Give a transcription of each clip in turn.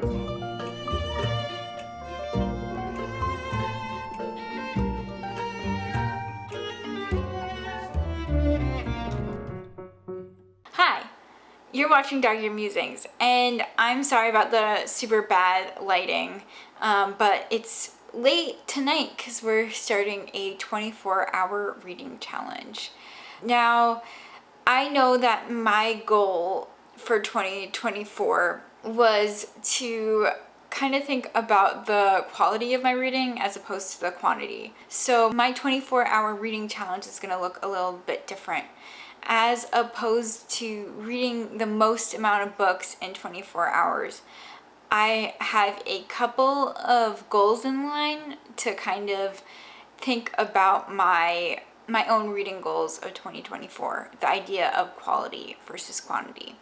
Hi, you're watching Doggy Musings, and I'm sorry about the super bad lighting, but it's late tonight because we're starting a 24-hour reading challenge. Now, I know that my goal for 2024 was to kind of think about the quality of my reading as opposed to the quantity. So my 24-hour reading challenge is going to look a little bit different. As opposed to reading the most amount of books in 24 hours, I have a couple of goals in line to kind of think about my own reading goals of 2024, the idea of quality versus quantity.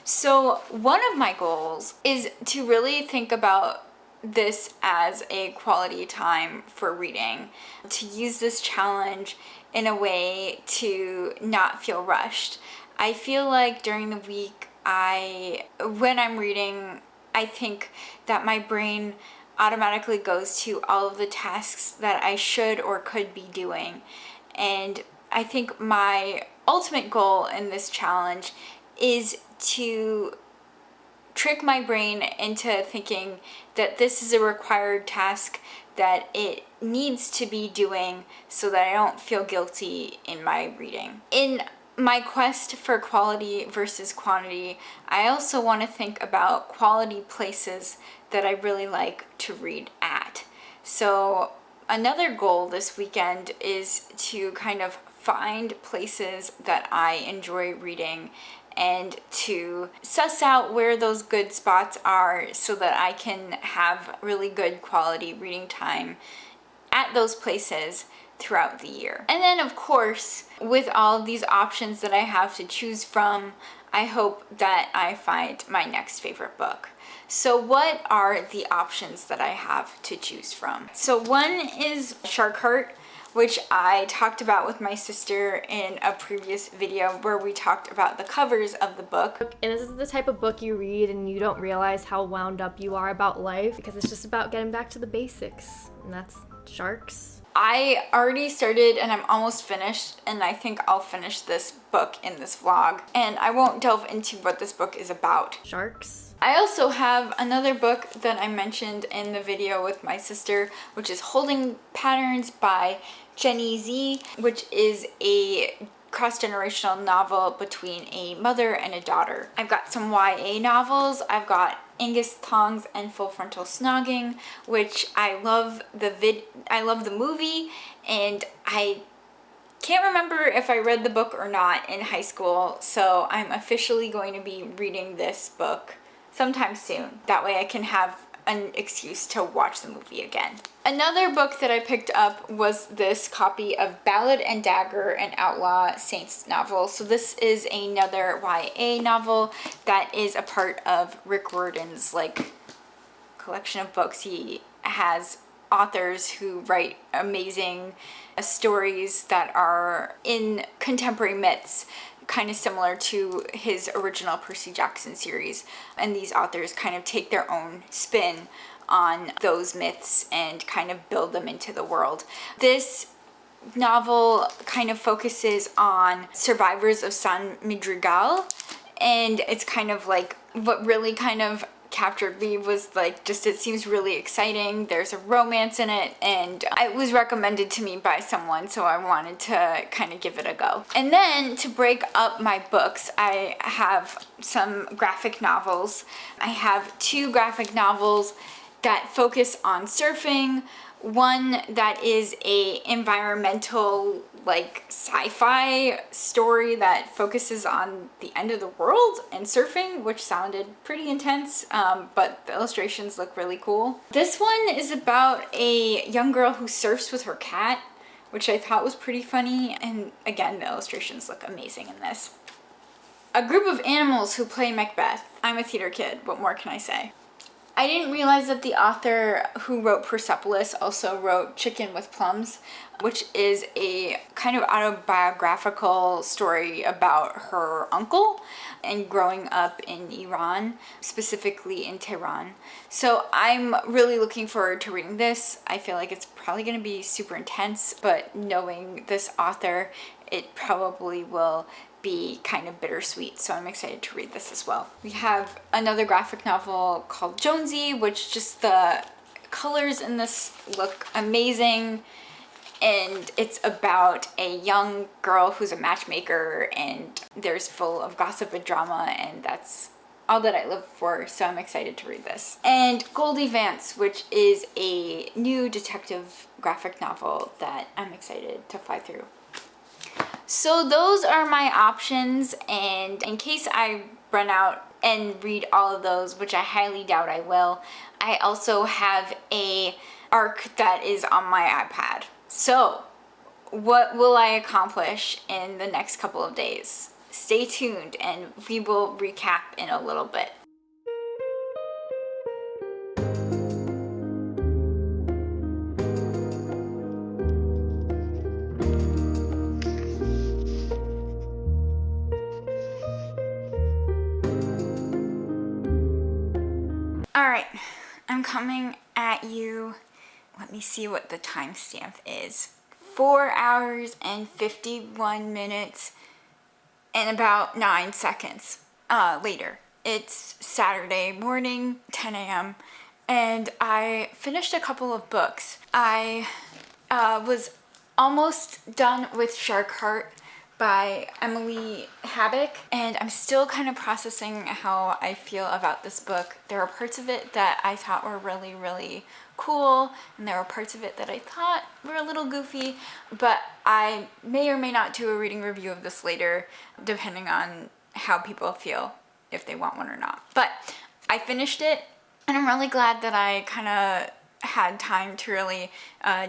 So one of my goals is to really think about this as a quality time for reading, to use this challenge in a way to not feel rushed. I feel like during the week, when I'm reading, I think that my brain automatically goes to all of the tasks that I should or could be doing. And I think my ultimate goal in this challenge is to trick my brain into thinking that this is a required task that it needs to be doing so that I don't feel guilty in my reading. In my quest for quality versus quantity, I also want to think about quality places that I really like to read at. So another goal this weekend is to kind of find places that I enjoy reading and to suss out where those good spots are so that I can have really good quality reading time at those places throughout the year. And then of course, with all of these options that I have to choose from, I hope that I find my next favorite book. So what are the options that I have to choose from? So one is Shark Heart, which I talked about with my sister in a previous video where we talked about the covers of the book. And this is the type of book you read and you don't realize how wound up you are about life because it's just about getting back to the basics, and that's sharks. I already started and I'm almost finished, and I think I'll finish this book in this vlog, and I won't delve into what this book is about. Sharks. I also have another book that I mentioned in the video with my sister, which is Holding Patterns by Jenny Z, which is a cross-generational novel between a mother and a daughter. I've got some YA novels. I've got Angus Thongs and Full Frontal Snogging, which I love the movie, and I can't remember if I read the book or not in high school, so I'm officially going to be reading this book sometime soon. That way I can have an excuse to watch the movie again. Another book that I picked up was this copy of Ballad and Dagger, an Outlaw Saints novel. So this is another YA novel that is a part of Rick Riordan's collection of books. He has authors who write amazing stories that are in contemporary myths, kind of similar to his original Percy Jackson series. And these authors kind of take their own spin on those myths and kind of build them into the world. This novel kind of focuses on survivors of San Madrigal, and it's kind of like what really kind of captured me was just it seems really exciting. There's a romance in it, and it was recommended to me by someone, so I wanted to kind of give it a go. And then to break up my books, I have some graphic novels. I have two graphic novels that focus on surfing, one that is a environmental sci-fi story that focuses on the end of the world and surfing, which sounded pretty intense, but the illustrations look really cool. This one is about a young girl who surfs with her cat, which I thought was pretty funny, and again, the illustrations look amazing in this. A group of animals who play Macbeth. I'm a theater kid, what more can I say? I didn't realize that the author who wrote Persepolis also wrote Chicken with Plums, which is a kind of autobiographical story about her uncle and growing up in Iran, specifically in Tehran. So I'm really looking forward to reading this. I feel like it's probably going to be super intense, but knowing this author, it probably will be kind of bittersweet, so I'm excited to read this as well. We have another graphic novel called Jonesy, which just the colors in this look amazing, and it's about a young girl who's a matchmaker, and there's full of gossip and drama, and that's all that I live for, so I'm excited to read this. And Goldie Vance, which is a new detective graphic novel that I'm excited to fly through. So those are my options, and in case I run out and read all of those, which I highly doubt I will, I also have a arc that is on my iPad. So what will I accomplish in the next couple of days? Stay tuned and we will recap in a little bit. Alright, I'm coming at you. Let me see what the timestamp is. 4 hours and 51 minutes and about 9 seconds later. It's Saturday morning, 10 a.m., and I finished a couple of books. I was almost done with Shark Heart by Emily Habak, and I'm still kind of processing how I feel about this book. There are parts of it that I thought were really, really cool, and there were parts of it that I thought were a little goofy, but I may or may not do a reading review of this later, depending on how people feel, if they want one or not. But I finished it, and I'm really glad that I kind of had time to really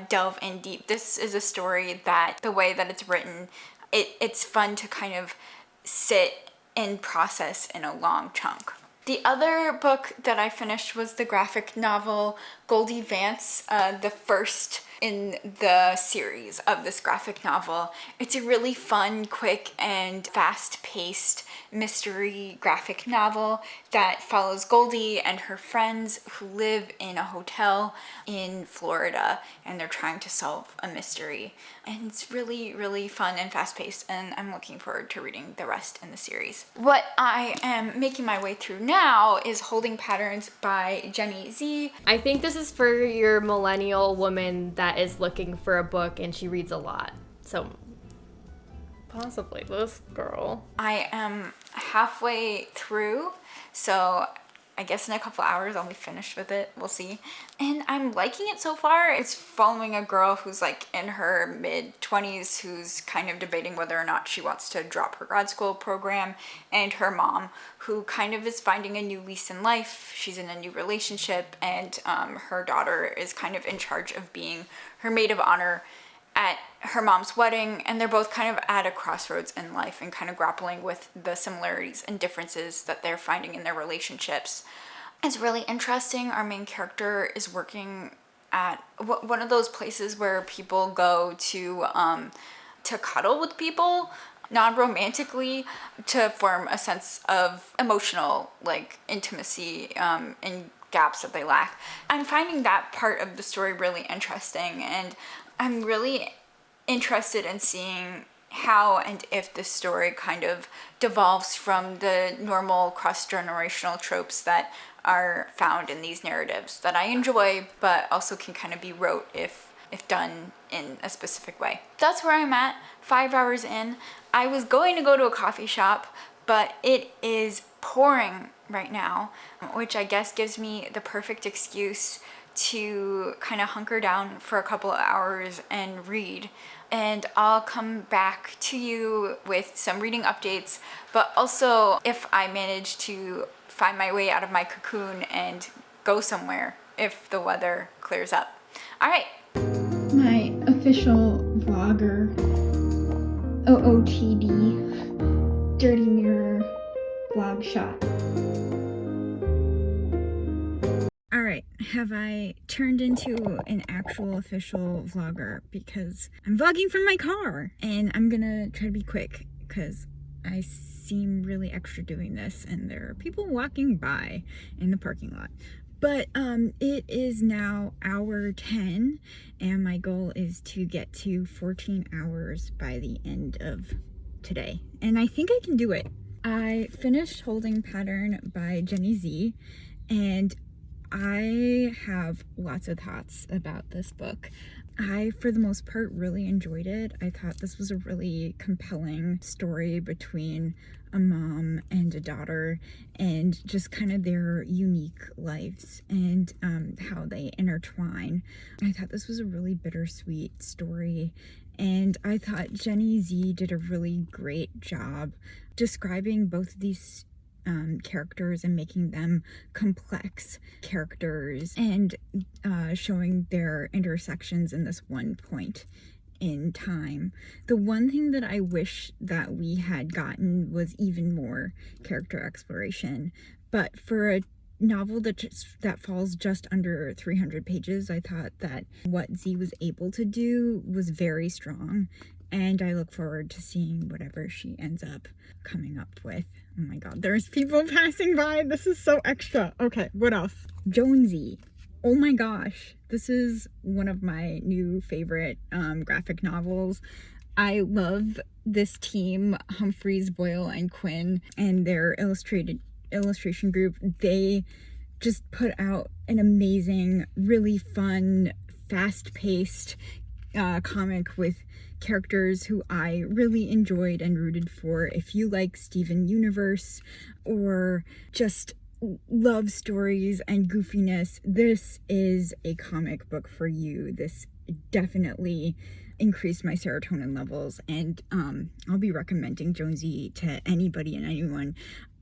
delve in deep. This is a story that the way that it's written, it's fun to kind of sit and process in a long chunk. The other book that I finished was the graphic novel Goldie Vance, the first in the series of this graphic novel. It's a really fun, quick, and fast-paced mystery graphic novel that follows Goldie and her friends who live in a hotel in Florida, and they're trying to solve a mystery. And it's really, really fun and fast-paced, and I'm looking forward to reading the rest in the series. What I am making my way through now is Holding Patterns by Jenny Z. I think this is for your millennial woman that is looking for a book and she reads a lot. So possibly this girl. I am halfway through, so I guess in a couple hours I'll be finished with it. We'll see. And I'm liking it so far. It's following a girl who's like in her mid-20s who's kind of debating whether or not she wants to drop her grad school program, and her mom who kind of is finding a new lease in life. She's in a new relationship, and her daughter is kind of in charge of being her maid of honor at her mom's wedding, and they're both kind of at a crossroads in life and kind of grappling with the similarities and differences that they're finding in their relationships. It's really interesting. Our main character is working at one of those places where people go to cuddle with people, non-romantically, to form a sense of emotional like intimacy and gaps that they lack. I'm finding that part of the story really interesting, and I'm really interested in seeing how and if this story kind of devolves from the normal cross-generational tropes that are found in these narratives that I enjoy, but also can kind of be rote if done in a specific way. That's where I'm at, 5 hours in. I was going to go to a coffee shop, but it is pouring right now, which I guess gives me the perfect excuse to kind of hunker down for a couple of hours and read. And I'll come back to you with some reading updates, but also if I manage to find my way out of my cocoon and go somewhere if the weather clears up. All right. My official vlogger, OOTD, Dirty Mirror vlog shot. right, have I turned into an actual official vlogger? Because I'm vlogging from my car, and I'm gonna try to be quick because I seem really extra doing this, and there are people walking by in the parking lot. But it is now hour 10, and my goal is to get to 14 hours by the end of today, and I think I can do it. I finished Holding Pattern by Jenny Z, and I have lots of thoughts about this book. I, for the most part, really enjoyed it. I thought this was a really compelling story between a mom and a daughter, and just kind of their unique lives and how they intertwine. I thought this was a really bittersweet story, and I thought Jenny Z did a really great job describing both of these characters and making them complex characters, and showing their intersections in this one point in time. The one thing that I wish that we had gotten was even more character exploration, but for a novel that falls just under 300 pages, I thought that what Z was able to do was very strong, and I look forward to seeing whatever she ends up coming up with. Oh my god, there's people passing by. This is so extra. Okay, what else? Jonesy. Oh my gosh, this is one of my new favorite graphic novels. I love this team, Humphreys, Boyle, and Quinn, and their illustration group. They just put out an amazing, really fun, fast-paced comic with characters who I really enjoyed and rooted for. If you like Steven Universe or just love stories and goofiness, this is a comic book for you. This definitely increased my serotonin levels, and I'll be recommending Jonesy to anybody and anyone.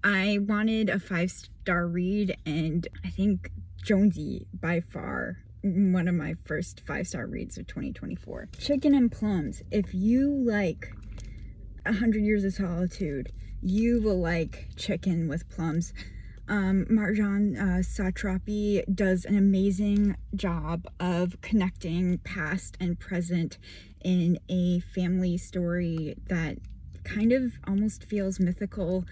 I wanted a 5-star read, and I think Jonesy by far one of my first 5-star reads of 2024. Chicken and Plums. If you like 100 Years of Solitude, you will like Chicken with Plums. Marjane Satrapi does an amazing job of connecting past and present in a family story that kind of almost feels mythical,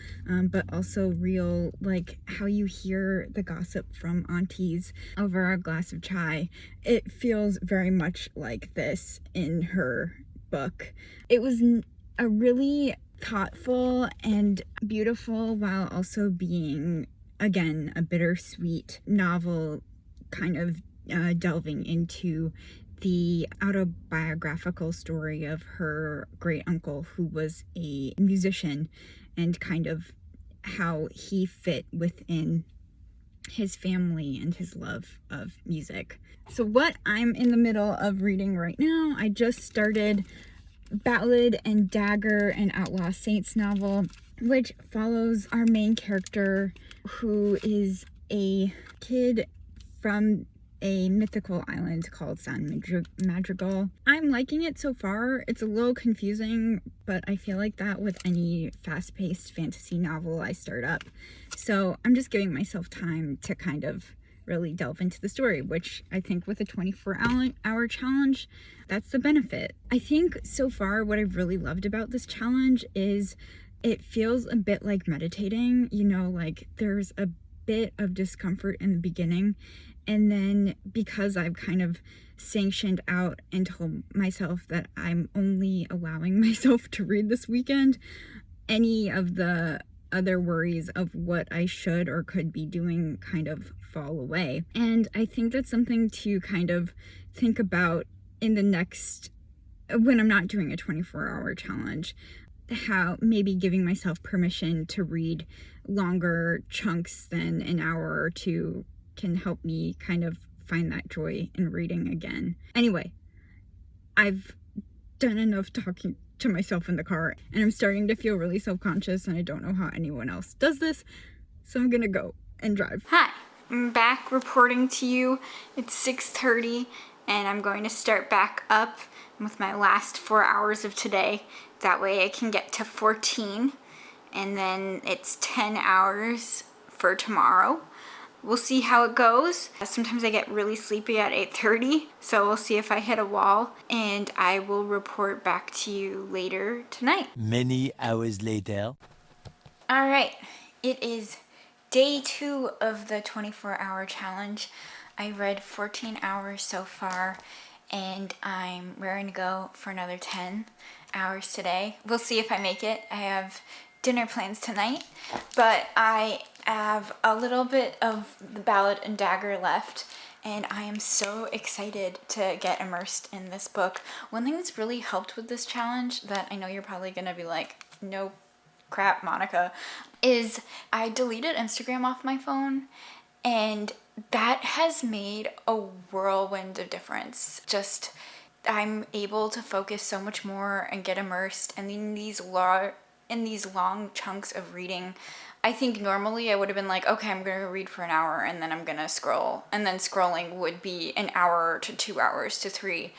but also real, like how you hear the gossip from aunties over a glass of chai. It feels very much like this in her book. It was a really thoughtful and beautiful, while also being, again, a bittersweet novel, kind of delving into the autobiographical story of her great uncle, who was a musician, and kind of how he fit within his family and his love of music. So what I'm in the middle of reading right now, I just started Ballad and Dagger, an Outlaw Saints novel, which follows our main character, who is a kid from a mythical island called San Madrigal. I'm liking it so far. It's a little confusing, but I feel like that with any fast-paced fantasy novel I start up. So I'm just giving myself time to kind of really delve into the story, which I think with a 24-hour challenge, that's the benefit. I think so far what I've really loved about this challenge is it feels a bit like meditating. You know, like there's a bit of discomfort in the beginning, and then because I've kind of sanctioned out and told myself that I'm only allowing myself to read this weekend, any of the other worries of what I should or could be doing kind of fall away. And I think that's something to kind of think about in the next, when I'm not doing a 24-hour challenge, how maybe giving myself permission to read longer chunks than an hour or two can help me kind of find that joy in reading again. Anyway, I've done enough talking to myself in the car, and I'm starting to feel really self-conscious, and I don't know how anyone else does this, so I'm gonna go and drive. Hi, I'm back reporting to you. It's 6:30, and I'm going to start back up with my last 4 hours of today. That way I can get to 14, and then it's 10 hours for tomorrow. we'll see how it goes. Sometimes I get really sleepy at 8:30, so we'll see if I hit a wall, and I will report back to you later tonight. Many hours later. All right, it is day 2 of the 24-hour challenge. I read 14 hours so far, and I'm raring to go for another 10 hours today. We'll see if I make it. I have dinner plans tonight, but I have a little bit of the Ballad and Dagger left, and I am so excited to get immersed in this book. One thing that's really helped with this challenge that I know you're probably gonna be like, no crap, Monica, is I deleted Instagram off my phone, and that has made a whirlwind of difference. Just, I'm able to focus so much more and get immersed, and in these long chunks of reading, I think normally I would have been like, okay, I'm going to read for an hour and then I'm going to scroll. And then scrolling would be an hour to 2 hours to 3.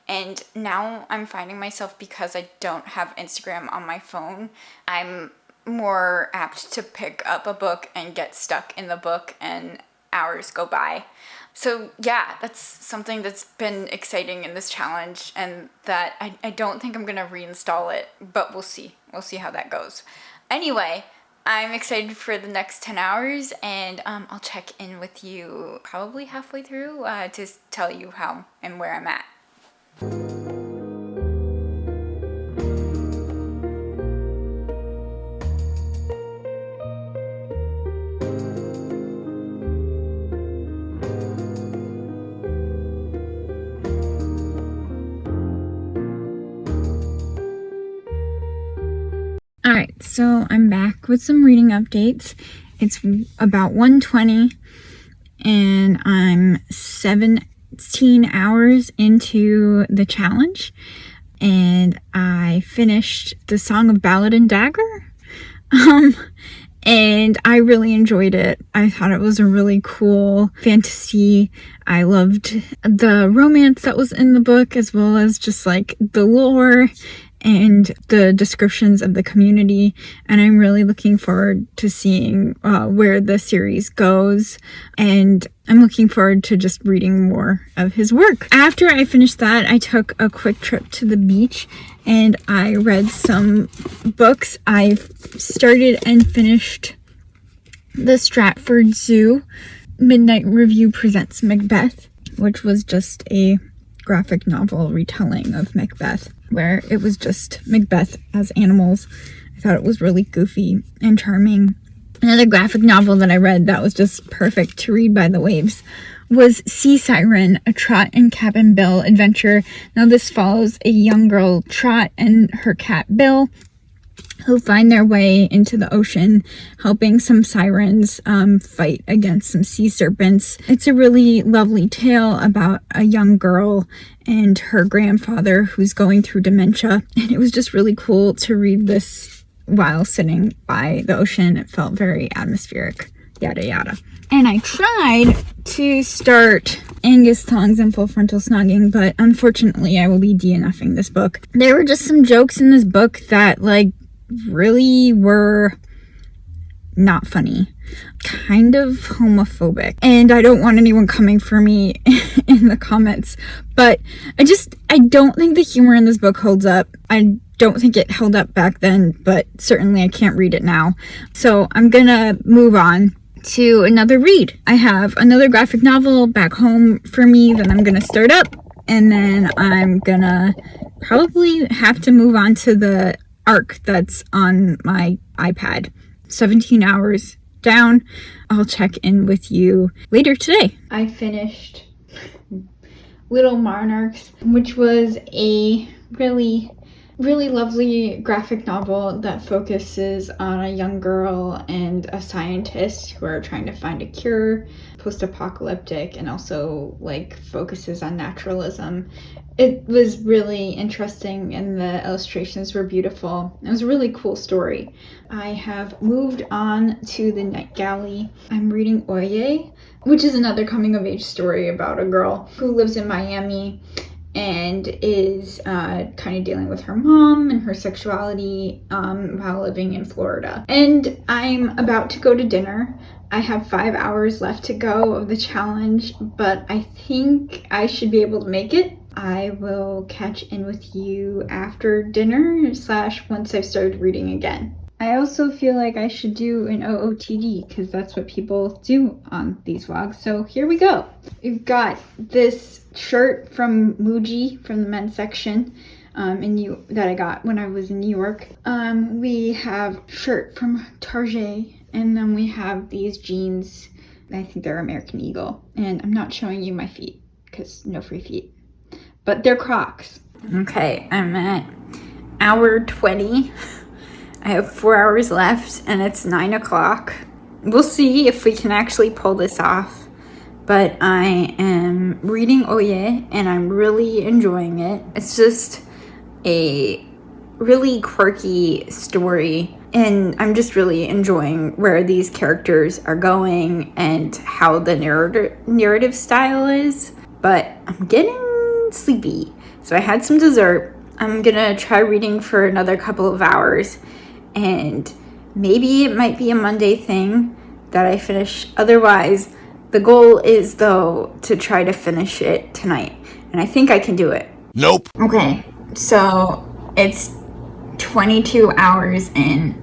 And now I'm finding myself, because I don't have Instagram on my phone, I'm more apt to pick up a book and get stuck in the book and hours go by. So yeah, that's something that's been exciting in this challenge, and that I don't think I'm going to reinstall it, but we'll see. We'll see how that goes. Anyway, I'm excited for the next 10 hours, and I'll check in with you probably halfway through to tell you how and where I'm at. Alright, so I'm back with some reading updates. It's about 1:20, and I'm 17 hours into the challenge, and I finished the Song of Ballad and Dagger, and I really enjoyed it. I thought it was a really cool fantasy. I loved the romance that was in the book, as well as just like the lore and the descriptions of the community, and I'm really looking forward to seeing where the series goes, and I'm looking forward to just reading more of his work. After I finished that, I took a quick trip to the beach and I read some books. I've started and finished The Stratford Zoo Midnight Review Presents Macbeth, which was just a graphic novel retelling of Macbeth, where it was just Macbeth as animals. I thought it was really goofy and charming. Another graphic novel that I read that was just perfect to read by the waves was Sea Siren, a Trot and Cap'n Bill adventure. Now this follows a young girl, Trot, and her cat Bill, who find their way into the ocean, helping some sirens fight against some sea serpents. It's a really lovely tale about a young girl and her grandfather who's going through dementia. And it was just really cool to read this while sitting by the ocean. It felt very atmospheric, yada yada. And I tried to start Angus Thongs and Full Frontal Snogging, but unfortunately I will be DNFing this book. There were just some jokes in this book that really were not funny, kind of homophobic, and I don't want anyone coming for me in the comments, but I don't think the humor in this book holds up. I don't think it held up back then, but certainly I can't read it now, so I'm gonna move on to another read. I have another graphic novel back home for me that I'm gonna start up, and then I'm gonna probably have to move on to the arc that's on my iPad. 17 hours down. I'll check in with you later today. I finished Little Monarchs, which was a really lovely graphic novel that focuses on a young girl and a scientist who are trying to find a cure, post-apocalyptic, and also focuses on naturalism. It was really interesting and the illustrations were beautiful. It was a really cool story. I have moved on to the Night Galley. I'm reading Oye, which is another coming of age story about a girl who lives in Miami and is kind of dealing with her mom and her sexuality while living in Florida. And I'm about to go to dinner. I have 5 hours left to go of the challenge, but I think I should be able to make it. I will catch in with you after dinner / once I've started reading again. I also feel like I should do an OOTD because that's what people do on these vlogs. So here we go. We've got this shirt from Muji from the men's section that I got when I was in New York. We have shirt from Target, and then we have these jeans. I think they're American Eagle, and I'm not showing you my feet because no free feet, but they're Crocs. Okay, I'm at hour 20. I have 4 hours left and it's 9 o'clock. We'll see if we can actually pull this off. But I am reading Oye and I'm really enjoying it. It's just a really quirky story and I'm just really enjoying where these characters are going and how the narrative style is. But I'm getting sleepy. So I had some dessert. I'm gonna try reading for another couple of hours. And maybe it might be a Monday thing that I finish. Otherwise, the goal is, though, to try to finish it tonight. And I think I can do it. Nope. Okay, so it's 22 hours in.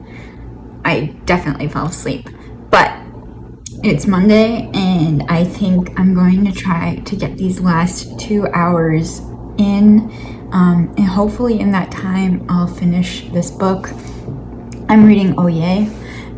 I definitely fell asleep. But it's Monday, and I think I'm going to try to get these last 2 hours in. And hopefully in that time, I'll finish this book. I'm reading Oye,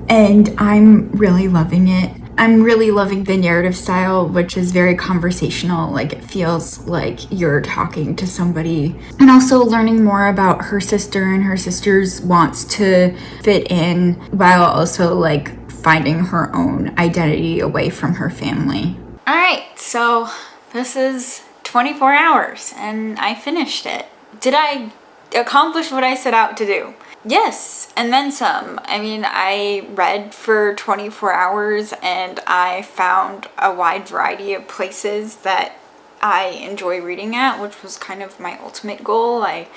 and I'm really loving it. I'm really loving the narrative style, which is very conversational. Like, it feels like you're talking to somebody. And also learning more about her sister and her sister's wants to fit in while also, like, finding her own identity away from her family. All right, so this is 24 hours, and I finished it. Did I accomplish what I set out to do? Yes, and then some. I mean, I read for 24 hours and I found a wide variety of places that I enjoy reading at, which was kind of my ultimate goal. I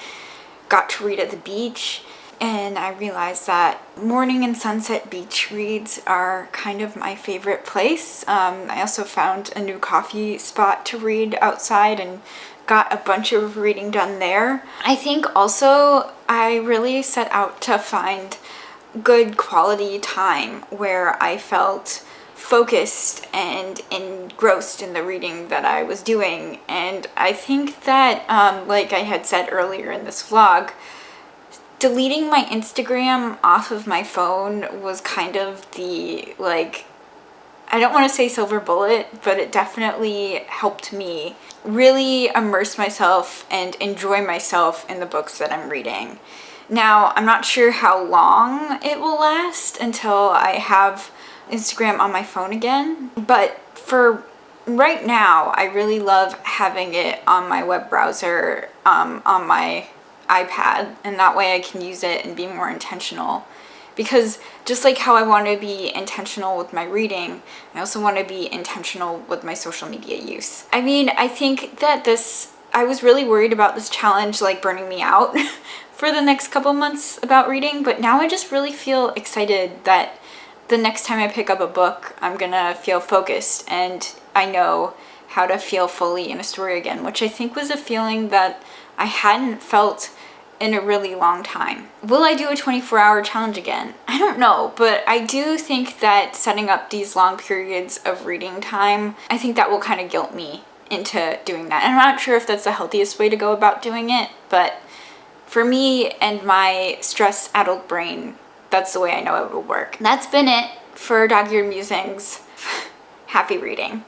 got to read at the beach, and I realized that morning and sunset beach reads are kind of my favorite place. I also found a new coffee spot to read outside and got a bunch of reading done there. I think also I really set out to find good quality time where I felt focused and engrossed in the reading that I was doing. And I think that, like I had said earlier in this vlog, deleting my Instagram off of my phone was kind of the, like, I don't want to say silver bullet, but it definitely helped me really immerse myself and enjoy myself in the books that I'm reading. Now, I'm not sure how long it will last until I have Instagram on my phone again, but for right now, I really love having it on my web browser, on my iPad, and that way I can use it and be more intentional. Because just like how I want to be intentional with my reading, I also want to be intentional with my social media use. I mean, I think that I was really worried about this challenge like burning me out for the next couple months about reading, but now I just really feel excited that the next time I pick up a book, I'm gonna feel focused and I know how to feel fully in a story again, which I think was a feeling that I hadn't felt in a really long time. Will I do a 24-hour challenge again? I don't know, but I do think that setting up these long periods of reading time, I think that will kind of guilt me into doing that. And I'm not sure if that's the healthiest way to go about doing it, but for me and my stress-addled brain, that's the way I know it will work. That's been it for Dog-Eared Musings. Happy reading.